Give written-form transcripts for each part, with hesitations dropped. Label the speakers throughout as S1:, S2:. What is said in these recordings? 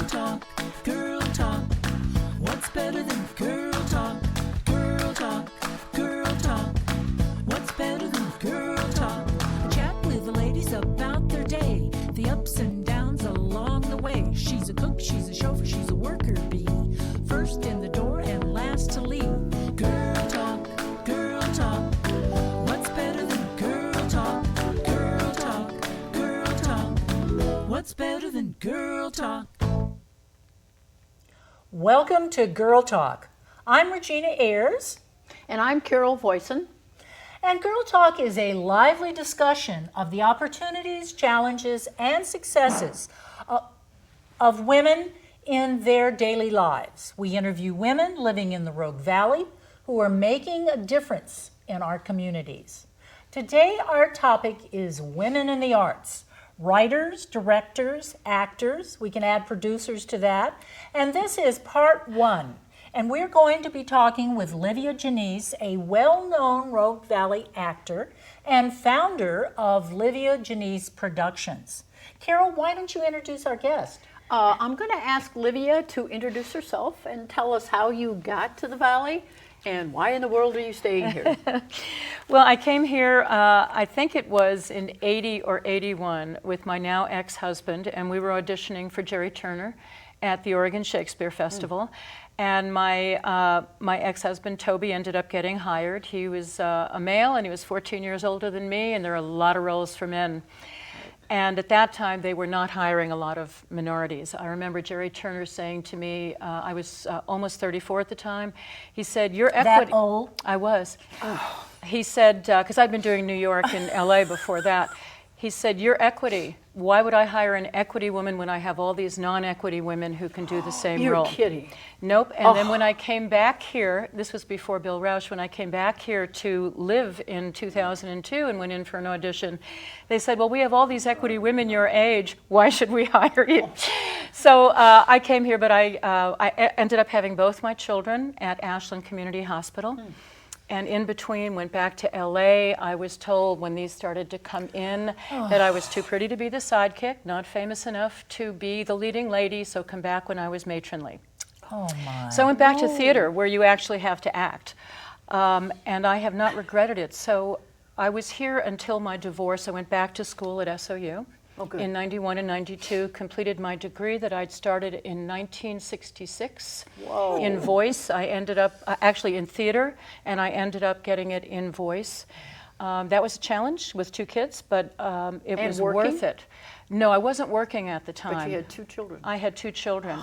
S1: talk, girl talk. What's better than girl talk? Girl talk, girl talk. What's better than girl talk? A chat with the ladies about their day, the ups and downs along the way. She's a cook, she's a chauffeur, she's a worker bee. First in the door and last to leave. Girl talk, girl talk. What's better than girl talk? Girl talk, girl talk. What's better than girl talk?
S2: Welcome to Girl Talk. I'm Regina Ayars.
S3: And I'm Carol Voisin.
S2: And Girl Talk is a lively discussion of the opportunities, challenges, and successes of women in their daily lives. We interview women living in the Rogue Valley who are making a difference in our communities. Today, our topic is women in the arts. Writers, directors, actors, we can add producers to that. And this is part one. And we're going to be talking with Livia Genise, a well-known Rogue Valley actor and founder of Livia Genise Productions. Carol, why don't you introduce our guest?
S3: I'm going to ask Livia to introduce herself and tell us how you got to the Valley and why in the world are you staying here?
S4: Well, I came here, I think it was in 80 or 81 with my now ex-husband, and we were auditioning for Jerry Turner at the Oregon Shakespeare Festival. And my ex-husband, Toby, ended up getting hired. He was a male, and he was 14 years older than me, and there are a lot of roles for men. And at that time, they were not hiring a lot of minorities. I remember Jerry Turner saying to me, I was almost 34 at the time, he said, "Your equity."
S2: That old?
S4: I was. Oh. He said, because I'd been doing New York and LA before that, he said, "Your equity, why would I hire an equity woman when I have all these non-equity women who can do the same role?"
S3: You're kidding.
S4: Nope. And then when I came back here, this was before Bill Rausch, when I came back here to live in 2002 and went in for an audition, they said, "Well, we have all these equity women your age. Why should we hire you?" So I came here, but I ended up having both my children at Ashland Community Hospital. And in between, went back to LA. I was told when these started to come in that I was too pretty to be the sidekick, not famous enough to be the leading lady, so come back when I was matronly.
S2: Oh my.
S4: So I went back to theater where you actually have to act. And I have not regretted it. So I was here until my divorce. I went back to school at SOU. In 91 and 92, completed my degree that I'd started in 1966 in voice. I ended up, actually in theater, and I ended up getting it in voice. That was a challenge with two kids, but it was worth it. No, I wasn't working at the time.
S3: But you had two children.
S4: I had two children.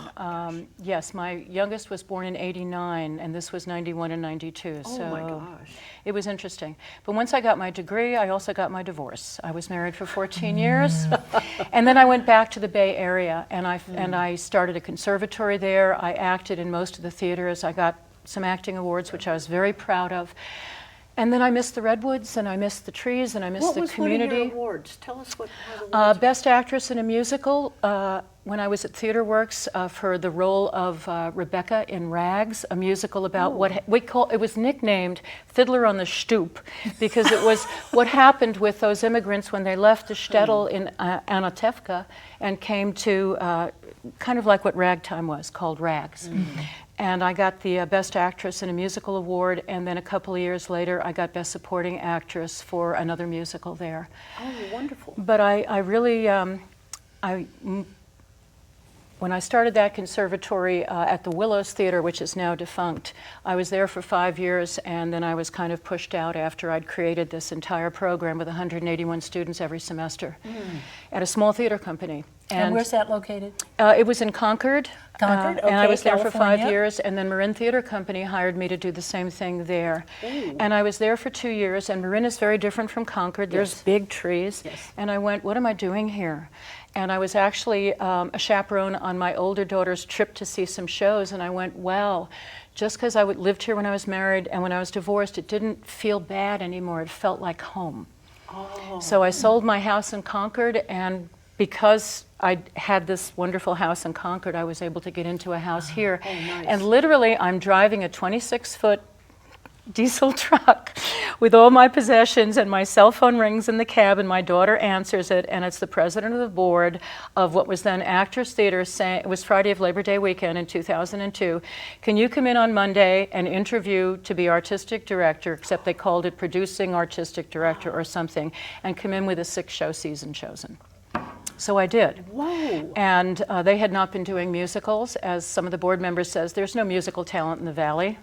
S4: Yes, my youngest was born in 89, and this was 91 and 92.
S3: Oh
S4: so
S3: my gosh.
S4: It was interesting. But once I got my degree, I also got my divorce. I was married for 14 years, and then I went back to the Bay Area, and I started a conservatory there. I acted in most of the theaters. I got some acting awards, which I was very proud of. And then I missed the redwoods, and I missed the trees, and I missed the community.
S3: What was one of your awards? Tell us what the awards
S4: Best Actress in a Musical, when I was at TheaterWorks for the role of Rebecca in Rags, a musical about it was nicknamed Fiddler on the Stoop, because it was what happened with those immigrants when they left the shtetl in Anatevka and came to kind of like what ragtime was, called Rags. And I got the Best Actress in a Musical award, and then a couple of years later, I got Best Supporting Actress for another musical there.
S3: Oh, wonderful.
S4: But I really, when I started that conservatory at the Willows Theater, which is now defunct, I was there for 5 years, and then I was kind of pushed out after I'd created this entire program with 181 students every semester at a small theater company.
S2: And where's that located?
S4: It was in Concord.
S2: Concord, okay,
S4: and I was there for
S2: California.
S4: 5 years, and then Marin Theater Company hired me to do the same thing there.
S3: Ooh.
S4: And I was there for 2 years, and Marin is very different from Concord. There's big trees. And I went, what am I doing here? And I was actually a chaperone on my older daughter's trip to see some shows, and I went, wow, just because I lived here when I was married, and when I was divorced, it didn't feel bad anymore. It felt like home.
S3: Oh.
S4: So I sold my house in Concord, and because I had this wonderful house in Concord, I was able to get into a house here.
S3: Oh, nice.
S4: And literally, I'm driving a 26-foot diesel truck with all my possessions, and my cell phone rings in the cab, and my daughter answers it, and it's the president of the board of what was then Actors Theater saying, it was Friday of Labor Day weekend in 2002, can you come in on Monday and interview to be artistic director, except they called it producing artistic director or something, and come in with a 6-show season chosen. So I did.
S3: Whoa.
S4: And they had not been doing musicals. As some of the board members says, there's no musical talent in the Valley.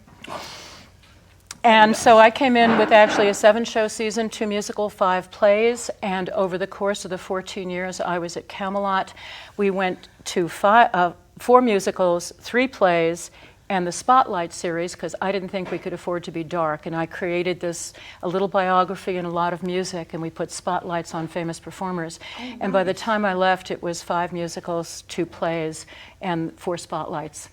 S4: And so I came in with actually a 7-show season, 2 musical, 5 plays, and over the course of the 14 years I was at Camelot, we went to 4 musicals, 3 plays, and the Spotlight series, because I didn't think we could afford to be dark, and I created this, a little biography and a lot of music, and we put spotlights on famous performers. And by the time I left, it was 5 musicals, 2 plays, and 4 spotlights.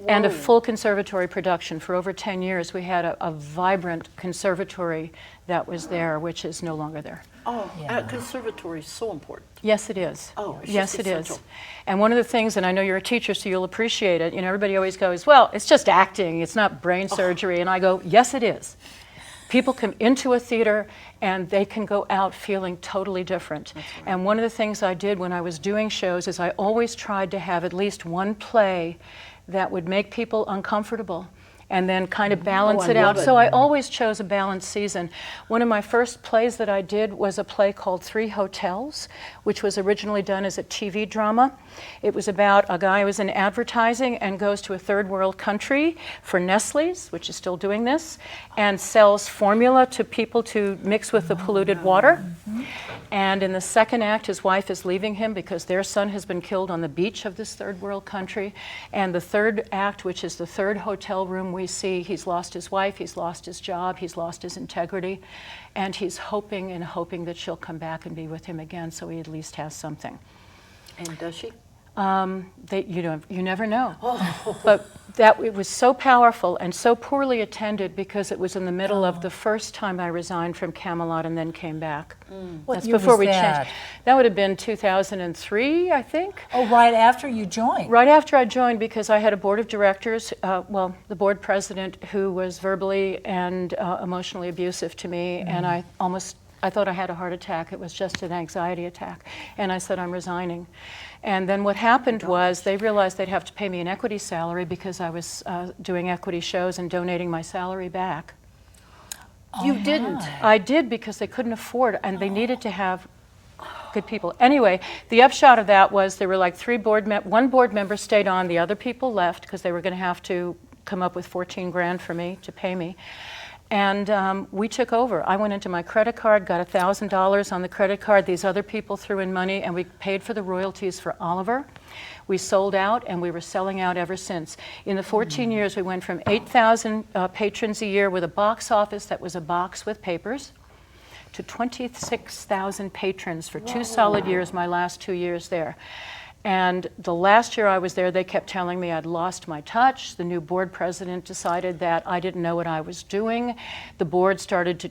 S4: And a full conservatory production. For over 10 years, we had a vibrant conservatory that was there, which is no longer there.
S3: Oh, a conservatory is so important.
S4: Yes, it is.
S3: Oh, it's
S4: yes,
S3: just
S4: it is.
S3: essential.
S4: And one of the things, and I know you're a teacher, so you'll appreciate it, you know, everybody always goes, well, it's just acting, it's not brain surgery. And I go, yes, it is. People come into a theater and they can go out feeling totally different. Right. And one of the things I did when I was doing shows is I always tried to have at least one play that would make people uncomfortable and then kind of balance it out. So I always chose a balanced season. One of my first plays that I did was a play called 3 Hotels, which was originally done as a TV drama. It was about a guy who was in advertising and goes to a third world country for Nestle's, which is still doing this, and sells formula to people to mix with the polluted water. And in the second act, his wife is leaving him because their son has been killed on the beach of this third world country. And the third act, which is the 3rd hotel room, we see he's lost his wife, he's lost his job, he's lost his integrity, and he's hoping and hoping that she'll come back and be with him again, so he at least has something.
S3: And does she?
S4: You never know. But it was so powerful and so poorly attended because it was in the middle of the first time I resigned from Camelot and then came back.
S2: What
S4: That's
S2: year
S4: before
S2: was
S4: we
S2: that?
S4: changed. That would have been 2003, I think.
S2: Oh, right after you joined.
S4: Right after I joined, because I had a board of directors, the board president, who was verbally and emotionally abusive to me, and I thought I had a heart attack. It was just an anxiety attack. And I said, I'm resigning. And then what happened was they realized they'd have to pay me an equity salary because I was doing equity shows and donating my salary back.
S3: You didn't?
S4: I did, because they couldn't afford, and they needed to have good people. Anyway, the upshot of that was there were like 3 one board member stayed on, the other people left because they were going to have to come up with 14 grand for me to pay me. And we took over. I went into my credit card, got $1,000 on the credit card. These other people threw in money, and we paid for the royalties for Oliver. We sold out, and we were selling out ever since. In the 14 years, we went from 8,000 patrons a year with a box office that was a box with papers to 26,000 patrons for 2 solid years, my last 2 years there. And the last year I was there, they kept telling me I'd lost my touch. The new board president decided that I didn't know what I was doing. The board started to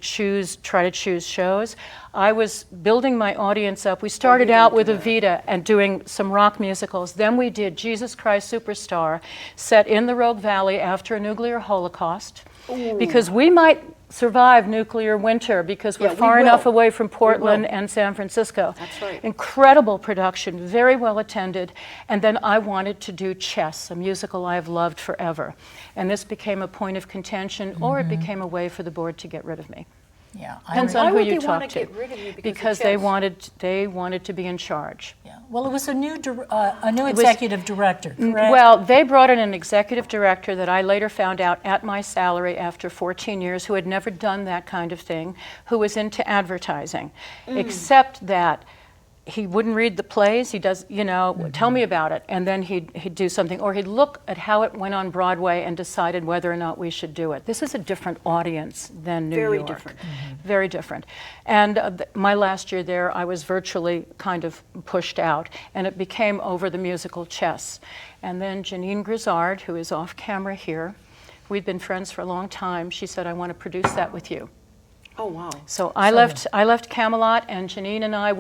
S4: try to choose shows. I was building my audience up. We started out with Evita and doing some rock musicals. Then we did Jesus Christ Superstar, set in the Rogue Valley after a nuclear holocaust. Ooh. Because we might survive nuclear winter because we're far enough away from Portland and San Francisco.
S3: That's right.
S4: Incredible production, very well attended. And then I wanted to do Chess, a musical I've loved forever. And this became a point of contention, or it became a way for the board to get rid of me.
S2: Yeah,
S4: Depends
S3: Why
S4: on who
S3: would
S4: you
S3: they want
S4: talk
S3: to
S4: to.
S3: get rid of you
S4: Because
S3: of
S4: they
S3: Chess?
S4: wanted to be in charge.
S2: Yeah. Well, it was a new executive director, correct?
S4: Well, they brought in an executive director that I later found out at my salary after 14 years, who had never done that kind of thing, who was into advertising, except that he wouldn't read the plays. He does, tell me about it, and then he'd do something, or he'd look at how it went on Broadway and decided whether or not we should do it. This is a different audience than New York.
S3: Very different.
S4: Very different. And my last year there, I was virtually kind of pushed out, and it became over the musical Chess. And then Janine Grizzard, who is off camera here, we'd been friends for a long time. She said, I want to produce that with you.
S3: Oh, wow.
S4: So I left Camelot, and Janine and I,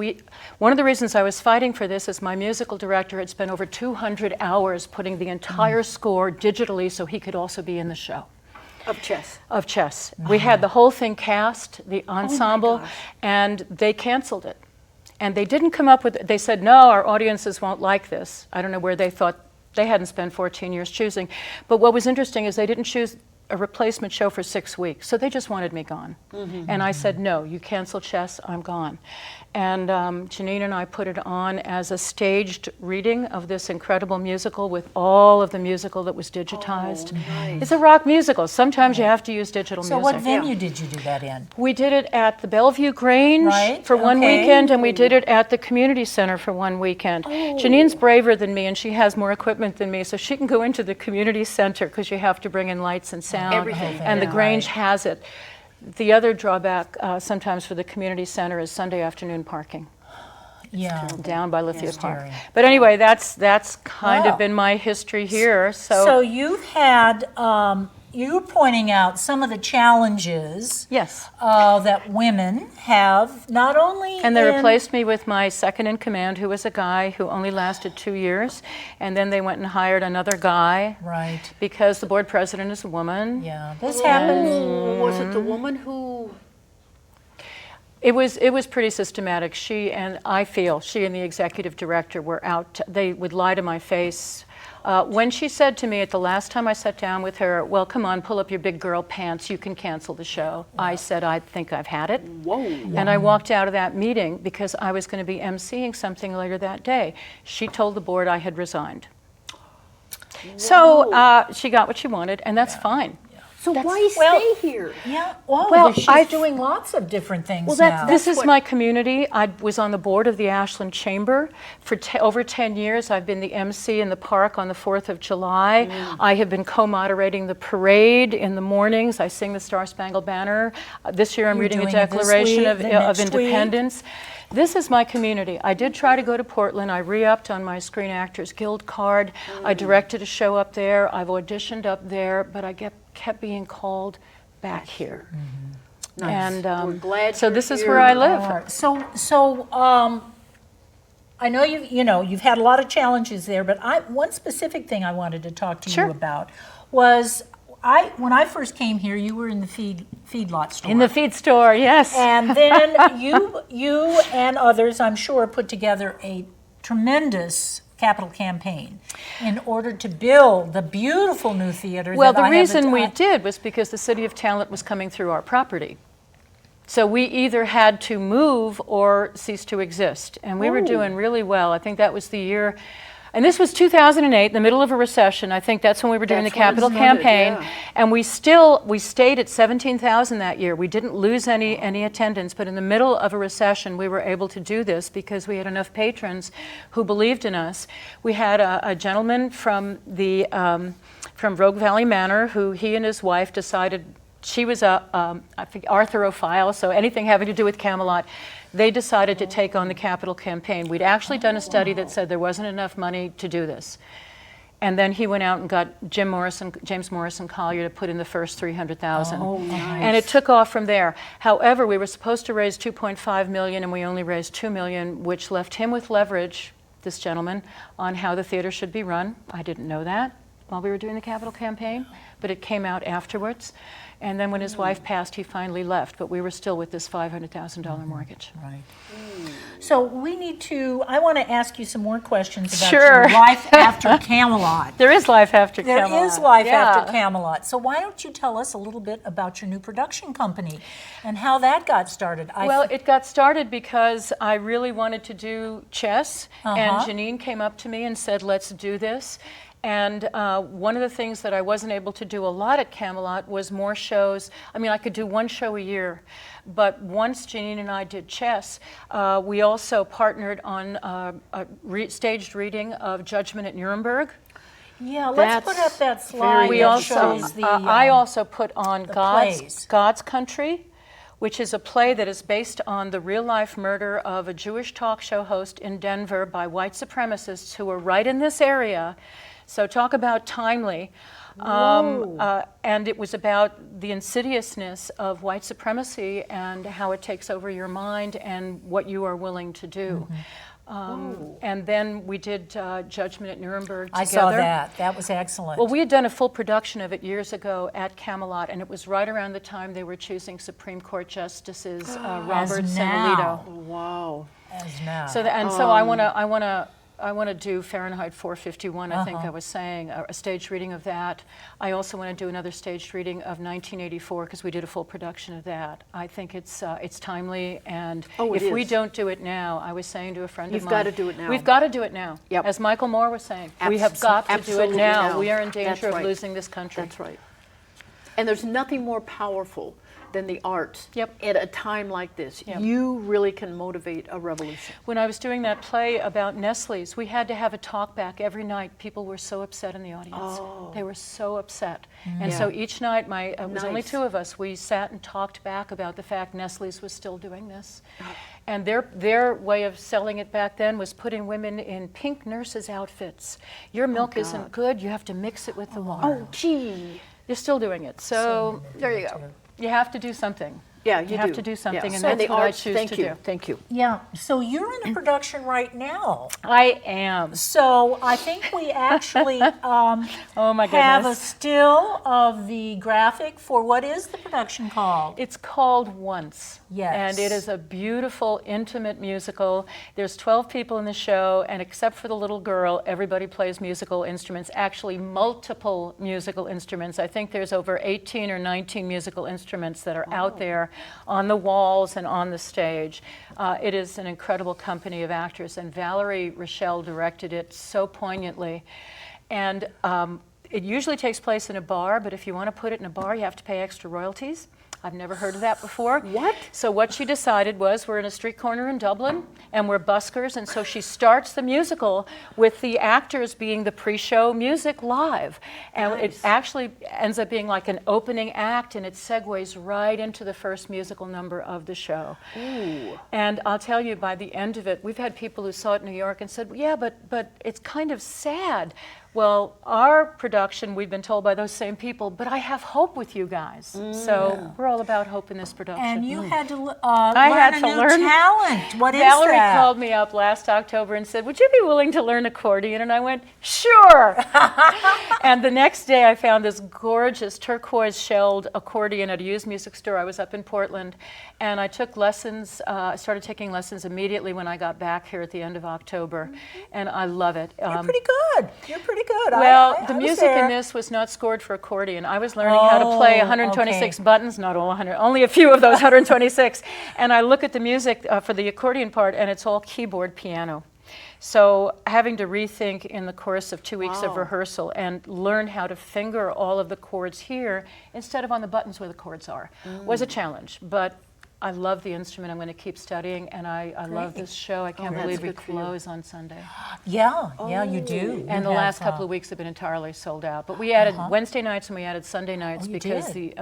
S4: one of the reasons I was fighting for this is my musical director had spent over 200 hours putting the entire score digitally so he could also be in the show.
S3: Of chess.
S4: Of chess. We had the whole thing cast, the ensemble,
S3: gosh.
S4: and they canceled it. And they didn't come up with, they said, no, our audiences won't like this. I don't know where they thought, they hadn't spent 14 years choosing. But what was interesting is they didn't choose a replacement show for 6 weeks. So they just wanted me gone. And I said, no, you cancel chess, I'm gone. And Janine and I put it on as a staged reading of this incredible musical with all of the musical that was digitized. It's a rock musical. Sometimes you have to use digital
S2: So
S4: music.
S2: what venue did you do that in?
S4: We did it at the Bellevue Grange
S2: Right,
S4: for one
S2: okay.
S4: weekend, and we did it at the community center for one weekend. Janine's braver than me, and she has more equipment than me, so she can go into the community center because you have to bring in lights and sound.
S3: Everything.
S4: And the Grange has it. The other drawback sometimes for the community center is Sunday afternoon parking
S2: Yeah.
S4: down by Livia Park.
S2: Scary.
S4: But anyway, that's kind
S2: Wow.
S4: of been my history here.
S2: So you've had, you were pointing out some of the challenges
S4: yes.
S2: that women have, not only
S4: And they
S2: in-
S4: replaced me with my second in command, who was a guy who only lasted 2 years. And then they went and hired another guy
S2: Right,
S4: because the board president is a woman.
S2: yeah, this happens.
S3: Was it the woman who?
S4: It was pretty systematic. She and the executive director were out. They would lie to my face. When she said to me at the last time I sat down with her, well, come on, pull up your big girl pants, you can cancel the show. I said, I think I've had it.
S3: Whoa.
S4: And I walked out of that meeting because I was going to be emceeing something later that day. She told the board I had resigned. So she got what she wanted, and that's fine.
S3: So why
S2: well-
S3: stay here?
S2: Yeah,
S4: Well,
S2: she's doing lots of different things now.
S4: This is
S3: what-
S4: my community. I was on the board of the Ashland Chamber for over 10 years. I've been the MC in the park on the 4th of July. I have been co-moderating the parade in the mornings. I sing the Star Spangled Banner. This year I'm
S2: You're
S4: reading a
S2: doing it this
S4: Declaration
S2: week,
S4: of
S2: the next week.
S4: Independence. This is my community. I did try to go to Portland. I re-upped on my Screen Actors Guild card. I directed a show up there. I've auditioned up there, but I kept being called back here.
S3: Nice.
S4: And
S3: We're glad
S4: so
S3: you're
S4: this is
S3: here.
S4: where I live.
S2: All right. So I know you've had a lot of challenges there, but one specific thing I wanted to talk to
S4: Sure.
S2: you about was when I first came here, you were in the feedlot store.
S4: In the feed store, yes.
S2: And then you and others, I'm sure, put together a tremendous capital campaign in order to build the beautiful new theater.
S4: Well,
S2: that
S4: the
S2: I have
S4: reason we did was because the City of Talent was coming through our property. So we either had to move or cease to exist. And we were doing really well. I think that was the year. And this was 2008, in the middle of a recession. I think that's when we were doing
S3: That's
S4: the
S3: when it
S4: capital
S3: started,
S4: campaign.
S3: yeah.
S4: And we stayed at 17,000 that year. We didn't lose any attendance, but in the middle of a recession, we were able to do this because we had enough patrons who believed in us. We had a gentleman from Rogue Valley Manor who he and his wife decided, she was I think Arthrophile, so anything having to do with Camelot. They decided to take on the capital campaign. We'd actually done a study that said there wasn't enough money to do this. And then he went out and got James Morrison Collier to put in the first 300,000.
S3: Oh, nice.
S4: And it took off from there. However, we were supposed to raise 2.5 million and we only raised 2 million, which left him with leverage, this gentleman, on how the theater should be run. I didn't know that while we were doing the capital campaign, but it came out afterwards. And then when his wife passed, he finally left, but we were still with this $500,000 mortgage.
S2: Right. So I want to ask you some more questions about
S4: Sure.
S2: your life after Camelot.
S4: There is life after
S2: There
S4: Camelot.
S2: is life
S4: Yeah.
S2: after Camelot. So why don't you tell us a little bit about your new production company and how that got started?
S4: Well, it got started because I really wanted to do chess, and
S2: Uh-huh.
S4: Janine came up to me and said, let's do this. And one of the things that I wasn't able to do a lot at Camelot was more shows. I mean, I could do one show a year, but once Janine and I did chess, we also partnered on a staged reading of Judgment at Nuremberg.
S2: Yeah, let's put up that slide
S4: We
S2: that
S4: also,
S2: shows the.
S4: I also put on
S2: plays.
S4: God's Country, which is a play that is based on the real-life murder of a Jewish talk show host in Denver by white supremacists who were right in this area. So talk about timely. And it was about the insidiousness of white supremacy and how it takes over your mind and what you are willing to do. And then we did Judgment at Nuremberg together.
S2: I saw that. That was excellent.
S4: Well, we had done a full production of it years ago at Camelot, and it was right around the time they were choosing Supreme Court Justices Roberts and
S2: now.
S4: Alito.
S3: Wow.
S2: As now.
S4: So I want to do Fahrenheit 451. I think I was saying a staged reading of that. I also want to do another staged reading of 1984 because we did a full production of that. I think it's timely, and if we don't do it now, I was saying to a friend of mine,
S3: You've got to do it now.
S4: We've got to do it now.
S3: Yep.
S4: As Michael Moore was saying, we have got to do it
S3: Absolutely
S4: now.
S3: now.
S4: We are in danger
S3: That's
S4: of
S3: right.
S4: losing this country.
S3: That's right. And there's nothing more powerful than the arts at a time like this. You really can motivate a revolution.
S4: When I was doing that play about Nestle's, we had to have a talk back every night. People were so upset in the audience. They were so upset. And so each night, it was only two of us, we sat and talked back about the fact Nestle's was still doing this. And their way of selling it back then was putting women in pink nurses' outfits. Your milk isn't good, you have to mix it with the water.
S3: Oh, gee.
S4: They're still doing it. So there you go. You have to do something.
S3: Yeah,
S4: you have to do something,
S3: Yeah.
S4: and
S3: So
S4: that's
S3: the
S4: what
S3: arts,
S4: I choose to do.
S3: Thank you.
S2: Yeah, so you're in a production right now.
S4: I am.
S2: So I think we actually
S4: Oh my
S2: have a
S4: goodness.
S2: still of the graphic for what is the production called?
S4: It's called Once.
S2: Yes.
S4: And it is a beautiful, intimate musical. There's 12 people in the show, and except for the little girl, everybody plays musical instruments, actually multiple musical instruments. I think there's over 18 or 19 musical instruments that are out there on the walls and on the stage. It is an incredible company of actors, and Valerie Rochelle directed it so poignantly. And it usually takes place in a bar, but if you want to put it in a bar, you have to pay extra royalties. I've never heard of that before.
S3: What?
S4: So what she decided was we're in a street corner in Dublin and we're buskers, and so she starts the musical with the actors being the pre-show music live. And it actually ends up being like an opening act, and it segues right into the first musical number of the show.
S3: Ooh.
S4: And I'll tell you, by the end of it, we've had people who saw it in New York and said, yeah, but it's kind of sad. Well, our production, we've been told by those same people, but I have hope with you guys. So we're all about hope in this production.
S2: And you had to learn
S4: had
S2: a
S4: to
S2: new
S4: learn.
S2: talent. What is
S4: Valerie
S2: that?
S4: called me up last October and said, would you be willing to learn accordion? And I went, sure. And the next day I found this gorgeous turquoise shelled accordion at a used music store. I was up in Portland, and I took lessons. I started taking lessons immediately when I got back here at the end of October, and I love it.
S2: You're pretty good. You're pretty good.
S4: Well,
S2: I
S4: the
S2: was
S4: music
S2: there.
S4: in this was not scored for accordion. I was learning how to play 126
S2: okay.
S4: buttons, not all 100, only a few of those 126. And I look at the music for the accordion part, and it's all keyboard piano. So having to rethink in the course of 2 weeks of rehearsal and learn how to finger all of the chords here instead of on the buttons where the chords are was a challenge. But I love the instrument. I'm going to keep studying, and I love this show. I can't believe we close on Sunday.
S2: Yeah, you do.
S4: And
S2: You
S4: the last
S2: have,
S4: couple of weeks have been entirely sold out. But we added Wednesday nights and we added Sunday nights
S2: you
S4: because
S2: did?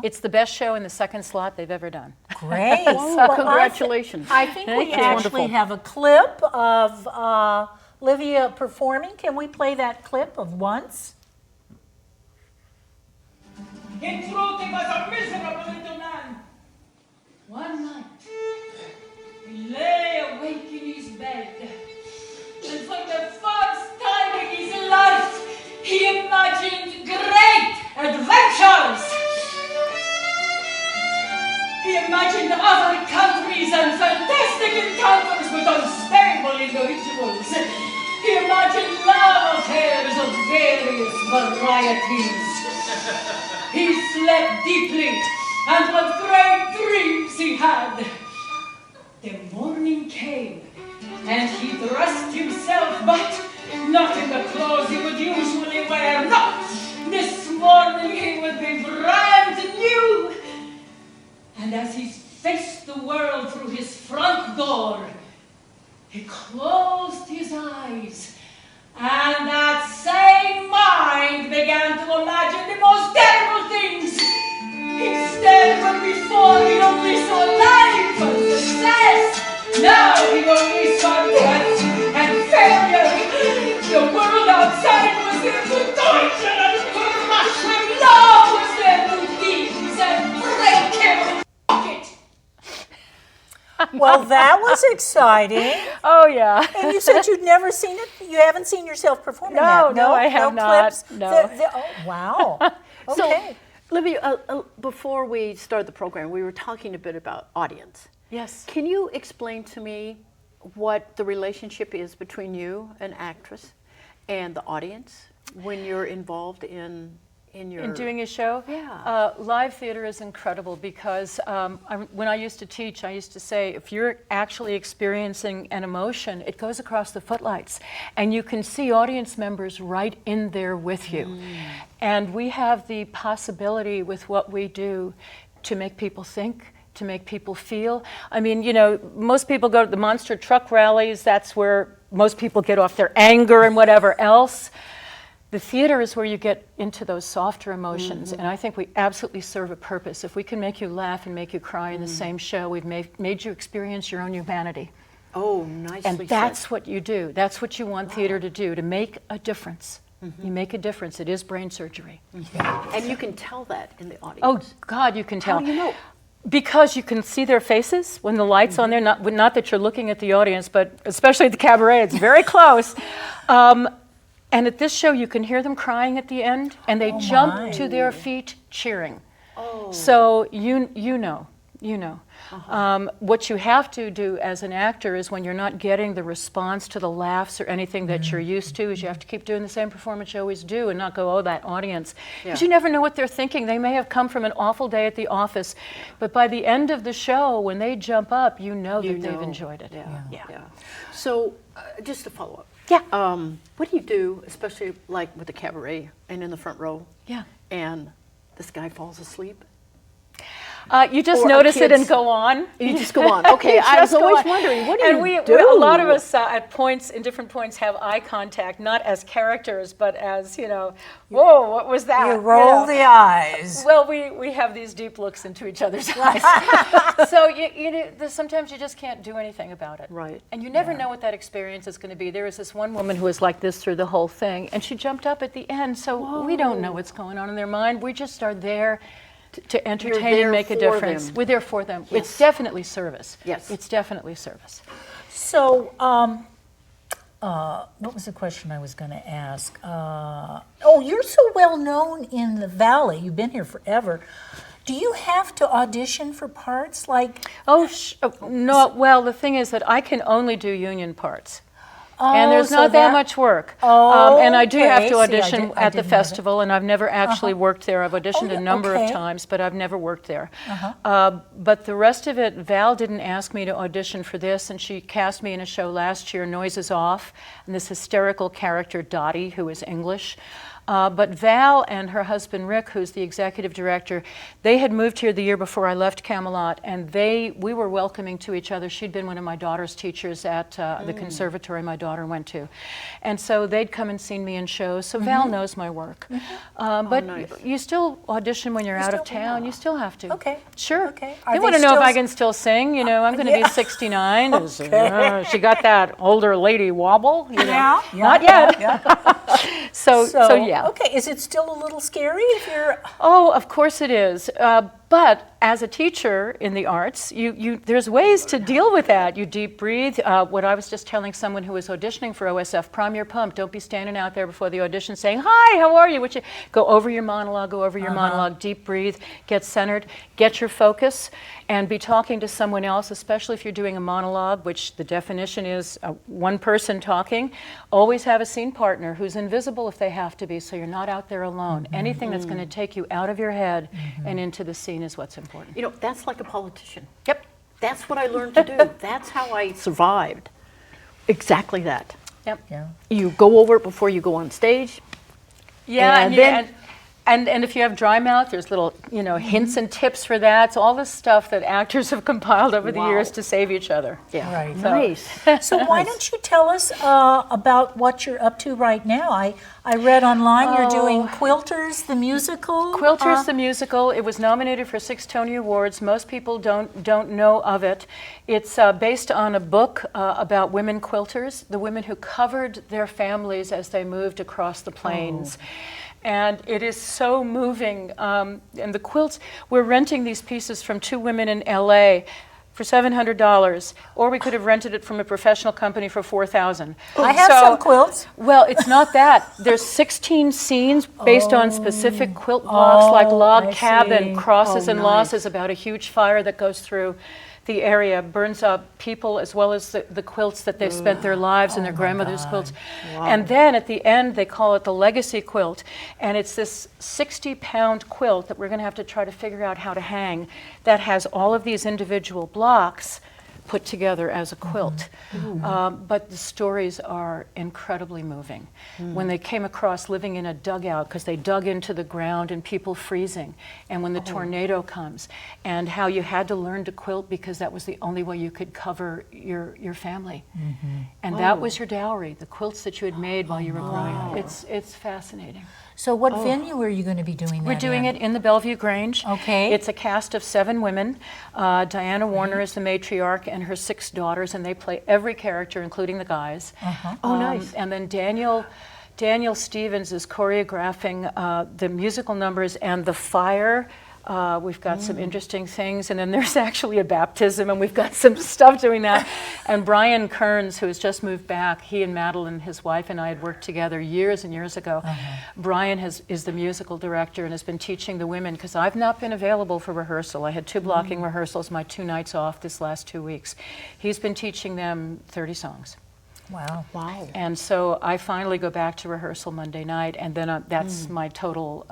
S4: it's the best show in the second slot they've ever done.
S2: Great.
S3: Well, congratulations.
S2: I think we
S3: you.
S2: actually
S3: Wonderful.
S2: have a clip of Livia performing. Can we play that clip of Once?
S5: In truth, he was a miserable little man. One night, he lay awake in his bed, and for the first time in his life, he imagined great adventures. He imagined other countries and fantastic encounters with unstable individuals. He imagined love affairs of various varieties. He slept deeply, and what great dreams he had. The morning came, and he dressed himself, but not in the clothes he would usually wear. No! This morning he would be brand new. And as he faced the world through his front door, he closed his eyes, and that same mind began to imagine the most terrible things. Instead, where before he only saw life and success, now he only saw death and failure. The world outside was there to torture and crush him. Love was there to tease and break him. Fuck it.
S2: Well, that was exciting.
S4: Oh, yeah.
S2: And you said you'd never seen it. You haven't seen yourself perform in that.
S4: No, I have
S2: no
S4: not.
S2: Clips?
S4: No.
S2: Oh, wow. Okay.
S3: So, Livia, before we started the program, we were talking a bit about audience.
S4: Yes.
S3: Can you explain to me what the relationship is between you, an actress, and the audience when you're involved in your...
S4: In doing a show?
S3: Yeah.
S4: Live theater is incredible because when I used to teach, I used to say, if you're actually experiencing an emotion, it goes across the footlights. And you can see audience members right in there with you. And we have the possibility with what we do to make people think, to make people feel. I mean, you know, most people go to the monster truck rallies. That's where most people get off their anger and whatever else. The theater is where you get into those softer emotions, and I think we absolutely serve a purpose. If we can make you laugh and make you cry in the same show, we've made you experience your own humanity.
S3: Oh, nicely
S4: And that's what you do. That's what you want theater to do, to make a difference. You make a difference. It is brain surgery.
S3: And you can tell that in the audience.
S4: Oh, God, you can tell.
S3: How do you know?
S4: Because you can see their faces when the light's on there. Not that you're looking at the audience, but especially at the cabaret, it's very close. And at this show, you can hear them crying at the end, and they jump to their feet cheering. Oh. So you know. What you have to do as an actor is when you're not getting the response to the laughs or anything that you're used to, is you have to keep doing the same performance you always do and not go, oh, that audience. Because you never know what they're thinking. They may have come from an awful day at the office, but by the end of the show, when they jump up, you know that they've enjoyed it.
S3: Yeah. So, just to follow up.
S4: Yeah.
S3: What do you do, especially like with the cabaret and in the front row?
S4: Yeah.
S3: And this guy falls asleep?
S4: You just
S3: Or
S4: notice it and
S3: kids-
S4: go on.
S3: You just go on. Okay, I was
S4: Just go
S3: always
S4: on.
S3: wondering, what do
S4: and
S3: you
S4: we,
S3: do?
S4: a lot of us at points, in different points, have eye contact, not as characters, but as, you know, whoa, what was that?
S2: You roll the eyes.
S4: Well, we have these deep looks into each other's eyes. So sometimes you just can't do anything about it.
S3: Right.
S4: And you never know what that experience is going to be. There was this one woman who was like this through the whole thing, and she jumped up at the end. So we don't know what's going on in their mind. We just are there to entertain
S3: there
S4: and make a
S3: for
S4: difference.
S3: them.
S4: We're there for them.
S3: Yes.
S4: It's definitely service.
S3: Yes.
S4: It's definitely service.
S2: So, what was the question I was going to ask? Oh, you're so well known in the Valley. You've been here forever. Do you have to audition for parts like?
S4: No, well, the thing is that I can only do union parts. And there's not that much work. And I do have to
S2: See,
S4: audition
S2: I
S4: at the
S2: didn't know that.
S4: festival, and I've never actually worked there. I've auditioned a number of times, but I've never worked there. But the rest of it, Val didn't ask me to audition for this, and she cast me in a show last year, Noises Off, and this hysterical character, Dottie, who is English. But Val and her husband Rick, who's the executive director, they had moved here the year before I left Camelot, and we were welcoming to each other. She'd been one of my daughter's teachers at the conservatory my daughter went to. And so they'd come and seen me in shows, so Val knows my work. But
S3: nice.
S4: you still audition when you're out of town. You still have to.
S2: Okay.
S4: Sure.
S2: Okay.
S4: They want to know if I can still sing. You know, I'm going to be 69. She got that older lady wobble. You know? Not yet. So yeah.
S2: Okay, is it still a little scary if you're?
S4: Oh, of course it is. But as a teacher in the arts, there's ways to deal with that. You deep breathe. What I was just telling someone who was auditioning for OSF, prime your pump. Don't be standing out there before the audition saying, "Hi, how are you?" Go over your monologue, deep breathe, get centered, get your focus, and be talking to someone else, especially if you're doing a monologue, which the definition is one person talking. Always have a scene partner who's invisible if they have to be, so you're not out there alone. Anything that's going to take you out of your head and into the scene is what's important.
S3: You know, that's like a politician.
S4: Yep.
S3: That's what I learned to do. That's how I survived. Exactly that.
S4: Yep.
S2: Yeah.
S3: You go over it before you go on stage.
S4: Yeah,
S3: And
S4: and,
S3: then-
S4: and if you have dry mouth, there's little, hints and tips for that. It's all the stuff that actors have compiled over the years to save each other.
S3: Yeah.
S2: Right.
S3: Nice.
S2: So why don't you tell us about what you're up to right now? I read online you're doing Quilters, the musical.
S4: Quilters the musical. It was nominated for 6 Tony Awards. Most people don't know of it. It's based on a book about women quilters, the women who covered their families as they moved across the plains. And it is so moving. And the quilts, we're renting these pieces from 2 women in LA. for $700, or we could have rented it from a professional company for $4,000.
S2: I have some quilts.
S4: Well, it's not that. There's 16 scenes based on specific quilt blocks, like log
S2: I
S4: cabin,
S2: see.
S4: crosses and
S3: nice.
S4: losses, about a huge fire that goes through the area, burns up people as well as the quilts that they've spent their lives and their grandmother's quilts. And then at the end, they call it the legacy quilt. And it's this 60-pound quilt that we're going to have to try to figure out how to hang that has all of these individual blocks put together as a quilt. But the stories are incredibly moving. When they came across living in a dugout, because they dug into the ground and people freezing, and when the tornado comes, and how you had to learn to quilt because that was the only way you could cover your family. And that was your dowry, the quilts that you had made while you were growing up. It's fascinating.
S2: So what venue are you going to be doing that
S4: We're doing
S2: in?
S4: it in the Bellevue Grange.
S2: Okay.
S4: It's a cast of 7 women. Diana Warner is the matriarch and her 6 daughters, and they play every character, including the guys.
S3: Nice.
S4: And then Daniel Stevens is choreographing the musical numbers and the fire. We've got some interesting things, and then there's actually a baptism, and we've got some stuff doing that. And Brian Kearns, who has just moved back, he and Madeline, his wife, and I had worked together years and years ago. Brian is the musical director and has been teaching the women, because I've not been available for rehearsal. I had 2 blocking rehearsals, my 2 nights off this last 2 weeks. He's been teaching them 30 songs.
S2: Wow.
S3: Wow.
S4: And so I finally go back to rehearsal Monday night, and then that's my total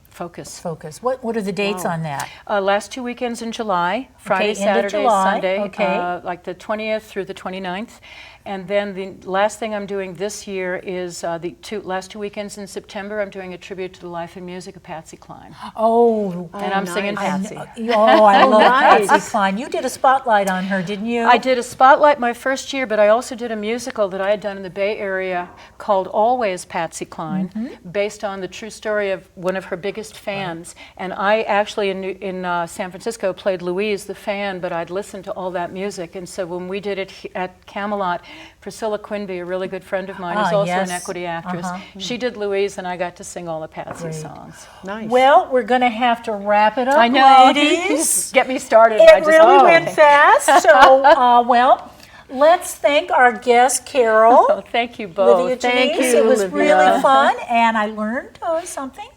S4: focus.
S2: What are the dates on that?
S4: Last 2 weekends in July, Friday,
S2: end of
S4: Saturday,
S2: July,
S4: Sunday,
S2: okay.
S4: like the 20th through the 29th. And then the last thing I'm doing this year is the last 2 weekends in September, I'm doing a tribute to the life and music of Patsy Cline.
S2: Oh,
S4: And I'm singing
S3: nice.
S4: Patsy.
S2: I love
S3: nice.
S2: Patsy Cline. You did a spotlight on her, didn't you?
S4: I did a spotlight my first year, but I also did a musical that I had done in the Bay Area called Always Patsy Cline, based on the true story of one of her biggest fans. And I actually, in San Francisco, played Louise, the fan, but I'd listened to all that music. And so when we did it at Camelot, Priscilla Quinby, a really good friend of mine, who's also an
S2: yes.
S4: equity actress, she did Louise, and I got to sing all the Patsy songs.
S3: Nice.
S2: Well, we're going to have to wrap it up,
S4: I know.
S2: ladies.
S4: Get me started.
S2: It really went fast. So, well, let's thank our guest, Carol.
S4: Oh, thank you both.
S2: Livia,
S3: Thank
S2: Genise.
S3: you,
S2: It was
S3: Livia.
S2: really fun, and I learned something.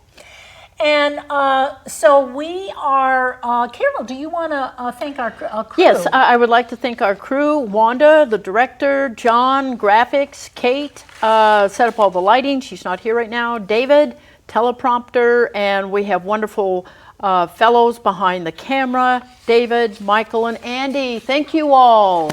S2: And so we are, Carol, do you want to thank our crew?
S3: Yes, I would like to thank our crew, Wanda, the director, John, graphics, Kate, set up all the lighting. She's not here right now. David, teleprompter, and we have wonderful fellows behind the camera, David, Michael, and Andy. Thank you all.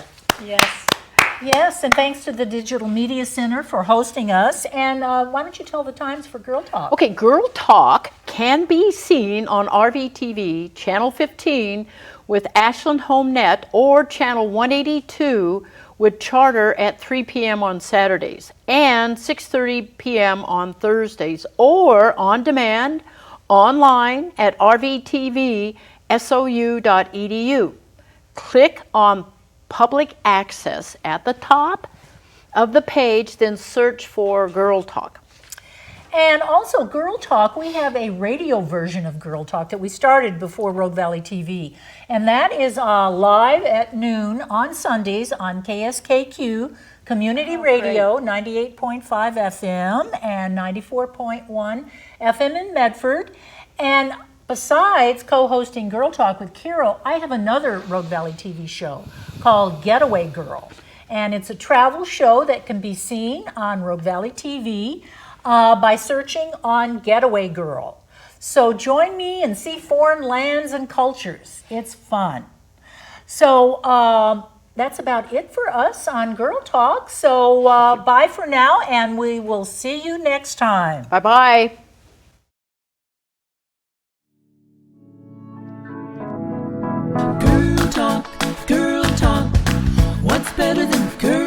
S2: Yes, and thanks to the Digital Media Center for hosting us. And why don't you tell the times for Girl Talk?
S3: Okay, Girl Talk can be seen on RVTV, Channel 15 with Ashland Home Net, or Channel 182 with Charter at 3 p.m. on Saturdays and 6:30 p.m. on Thursdays, or on demand online at rvtvsou.edu. Click on Public Access at the top of the page, then search for Girl Talk.
S2: And also, Girl Talk, we have a radio version of Girl Talk that we started before Rogue Valley TV. And that is live at noon on Sundays on KSKQ Community Radio, 98.5 FM and 94.1 FM in Medford. And besides co-hosting Girl Talk with Carol, I have another Rogue Valley TV show called Getaway Girl. And it's a travel show that can be seen on Rogue Valley TV by searching on Getaway Girl. So join me and see foreign lands and cultures. It's fun. So that's about it for us on Girl Talk. So bye for now, and we will see you next time.
S3: Bye-bye.
S1: Girl talk, what's better than girl